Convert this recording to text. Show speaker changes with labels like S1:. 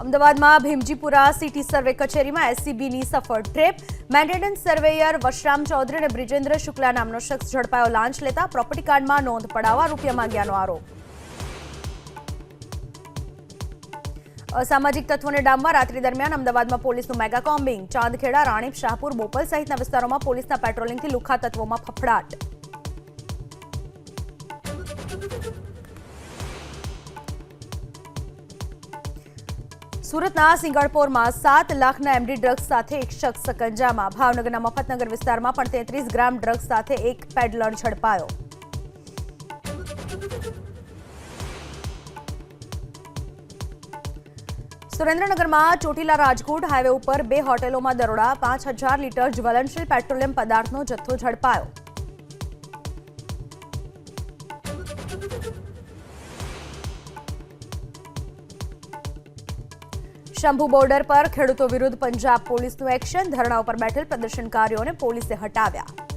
S1: અમદાવાદમાં Bhimjipura city survey કચેરીમાં એસસીબીની સફળ trap. Maintenance surveyor Vashram Chaudhary અને બ્રિજેન્દ્ર શુક્લા નામનો શખ્સ ઝડપાયો લાંચ લેતા. પ્રોપર્ટી કાર્ડમાં નોંધ પડાવવા રૂપિયા માંગ્યાનો આરોપ. અસામાજિક તત્વોને ડામવા રાત્રિ દરમિયાન અમદાવાદમાં પોલીસનું મેગા કોમ્બિંગ. ચાંદખેડા, રાણીપ, શાહપુર, બોપલ સહિતના વિસ્તારોમાં પોલીસના પેટ્રોલિંગથી લુખ્ખા તત્વોમાં ફફડાટ. સુરતના સિંગણપોરમાં 7 લાખના એમડી ડ્રગ્સ સાથે એક શખ્સ સકંજામાં. ભાવનગરના મફતનગર વિસ્તારમાં પણ 33 ગ્રામ ડ્રગ્સ સાથે એક પેડલર ઝડપાયો. સુરેન્દ્રનગરમાં ચોટીલા રાજકોટ હાઈવે ઉપર 2 હોટેલોમાં દરોડા. 5000 લીટર જ્વલનશીલ પેટ્રોલિયમ પદાર્થનો જથ્થો ઝડપાયો. શંભુ બોર્ડર પર ખેડૂતો વિરુદ્ધ પંજાબ પોલીસનું એક્શન. ધરણા ઉપર બેઠેલ પ્રદર્શનકારીઓને પોલીસે હટાવ્યા.